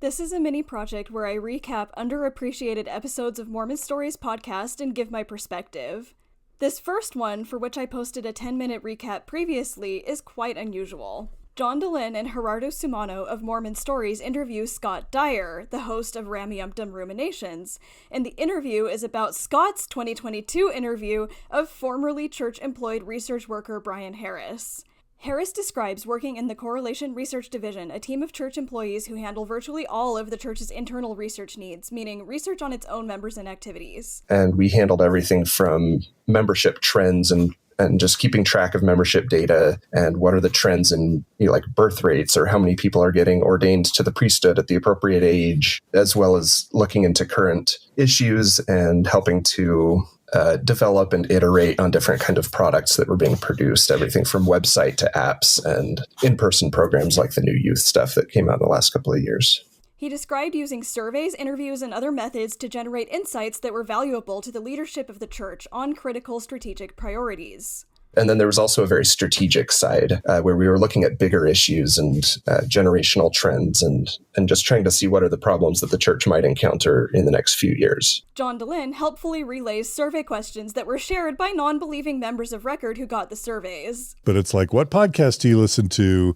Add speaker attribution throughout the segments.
Speaker 1: This is a mini project where I recap underappreciated episodes of Mormon Stories podcast and give my perspective. This first one, for which I posted a 10-minute recap previously, is quite unusual. John Dehlin and Gerardo Sumano of Mormon Stories interview Scott Dyer, the host of Rameumptum Ruminations, and the interview is about Scott's 2022 interview of formerly church-employed research worker Brian Harris. Harris describes working in the Correlation Research Division, a team of church employees who handle virtually all of the church's internal research needs, meaning research on its own members and activities.
Speaker 2: And we handled everything from membership trends and just keeping track of membership data and what are the trends in like birth rates or how many people are getting ordained to the priesthood at the appropriate age, as well as looking into current issues and helping to develop and iterate on different kind of products that were being produced, everything from website to apps and in-person programs like the new youth stuff that came out in the last couple of years.
Speaker 1: He described using surveys, interviews, and other methods to generate insights that were valuable to the leadership of the church on critical strategic priorities.
Speaker 2: And then there was also a very strategic side where we were looking at bigger issues and generational trends and just trying to see what are the problems that the church might encounter in the next few years.
Speaker 1: John Dehlin helpfully relays survey questions that were shared by non-believing members of record who got the surveys.
Speaker 3: But it's like, what podcast do you listen to?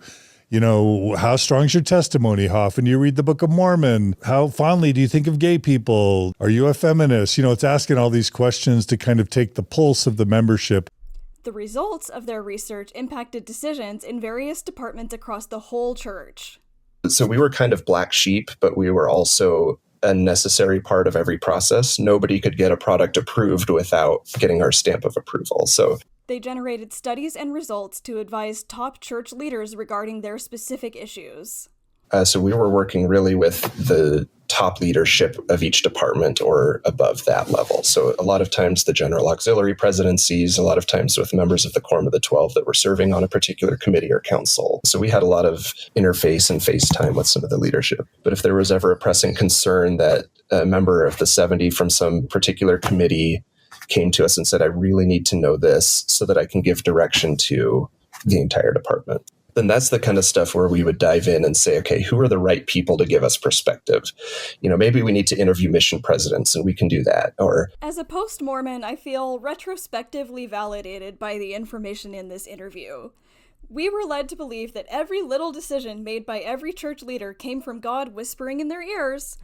Speaker 3: You know, how strong's your testimony? How often do you read the Book of Mormon? How fondly do you think of gay people? Are you a feminist? You know, it's asking all these questions to kind of take the pulse of the membership.
Speaker 1: The results of their research impacted decisions in various departments across the whole church.
Speaker 2: So we were kind of black sheep, but we were also a necessary part of every process. Nobody could get a product approved without getting our stamp of approval. So
Speaker 1: they generated studies and results to advise top church leaders regarding their specific issues.
Speaker 2: So we were working really with the top leadership of each department or above that level. So a lot of times the general auxiliary presidencies, a lot of times with members of the Quorum of the 12 that were serving on a particular committee or council. So we had a lot of interface and FaceTime with some of the leadership. But if there was ever a pressing concern that a member of the 70 from some particular committee came to us and said, I really need to know this so that I can give direction to the entire department, then that's the kind of stuff where we would dive in and say, okay, who are the right people to give us perspective? You know, maybe we need to interview mission presidents and we can do that. Or
Speaker 1: as a post-Mormon, I feel retrospectively validated by the information in this interview. We were led to believe that every little decision made by every church leader came from God whispering in their ears,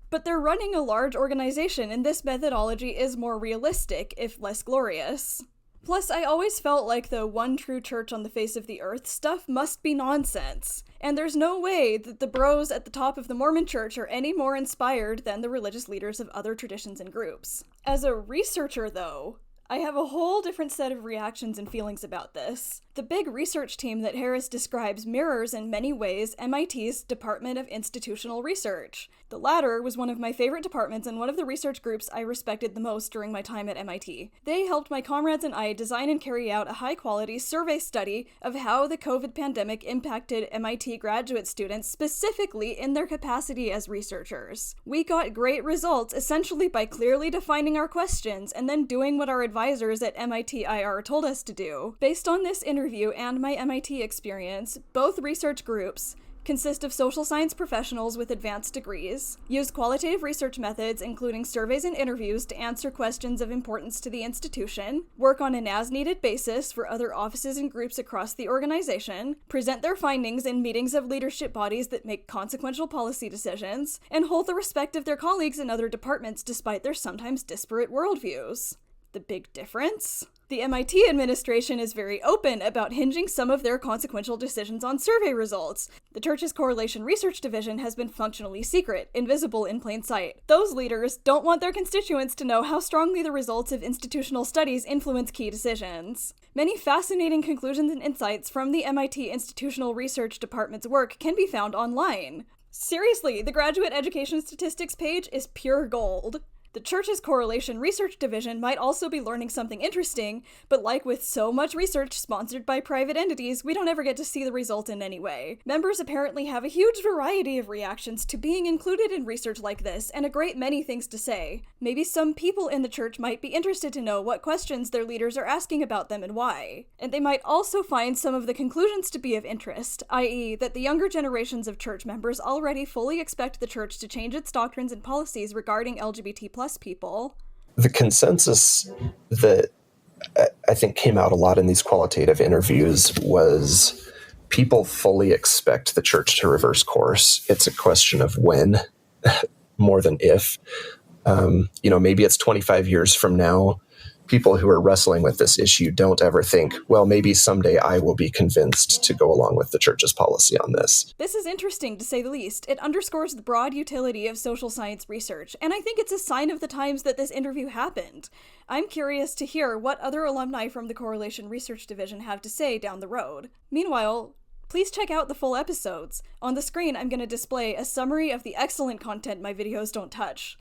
Speaker 1: but they're running a large organization and this methodology is more realistic, if less glorious. Plus, I always felt like the one true church on the face of the earth stuff must be nonsense. And there's no way that the bros at the top of the Mormon church are any more inspired than the religious leaders of other traditions and groups. As a researcher, though, I have a whole different set of reactions and feelings about this. The big research team that Harris describes mirrors in many ways MIT's Department of Institutional Research. The latter was one of my favorite departments and one of the research groups I respected the most during my time at MIT. They helped my comrades and I design and carry out a high-quality survey study of how the COVID pandemic impacted MIT graduate students, specifically in their capacity as researchers. We got great results essentially by clearly defining our questions and then doing what our advisors at MIT IR told us to do. Based on this interview and my MIT experience, both research groups consist of social science professionals with advanced degrees, use qualitative research methods including surveys and interviews to answer questions of importance to the institution, work on an as-needed basis for other offices and groups across the organization, present their findings in meetings of leadership bodies that make consequential policy decisions, and hold the respect of their colleagues in other departments despite their sometimes disparate worldviews. The big difference? The MIT administration is very open about hinging some of their consequential decisions on survey results. The church's Correlation Research Division has been functionally secret, invisible in plain sight. Those leaders don't want their constituents to know how strongly the results of institutional studies influence key decisions. Many fascinating conclusions and insights from the MIT Institutional Research Department's work can be found online. Seriously, the graduate education statistics page is pure gold. The church's Correlation Research Division might also be learning something interesting, but like with so much research sponsored by private entities, we don't ever get to see the result in any way. Members apparently have a huge variety of reactions to being included in research like this, and a great many things to say. Maybe some people in the church might be interested to know what questions their leaders are asking about them and why. And they might also find some of the conclusions to be of interest, i.e., that the younger generations of church members already fully expect the church to change its doctrines and policies regarding LGBT+ people.
Speaker 2: The consensus that I think came out a lot in these qualitative interviews was people fully expect the church to reverse course. It's a question of when more than if. Maybe it's 25 years from now. People who are wrestling with this issue don't ever think, well, maybe someday I will be convinced to go along with the church's policy on this.
Speaker 1: This is interesting, to say the least. It underscores the broad utility of social science research, and I think it's a sign of the times that this interview happened. I'm curious to hear what other alumni from the Correlation Research Division have to say down the road. Meanwhile, please check out the full episodes. On the screen, I'm going to display a summary of the excellent content my videos don't touch.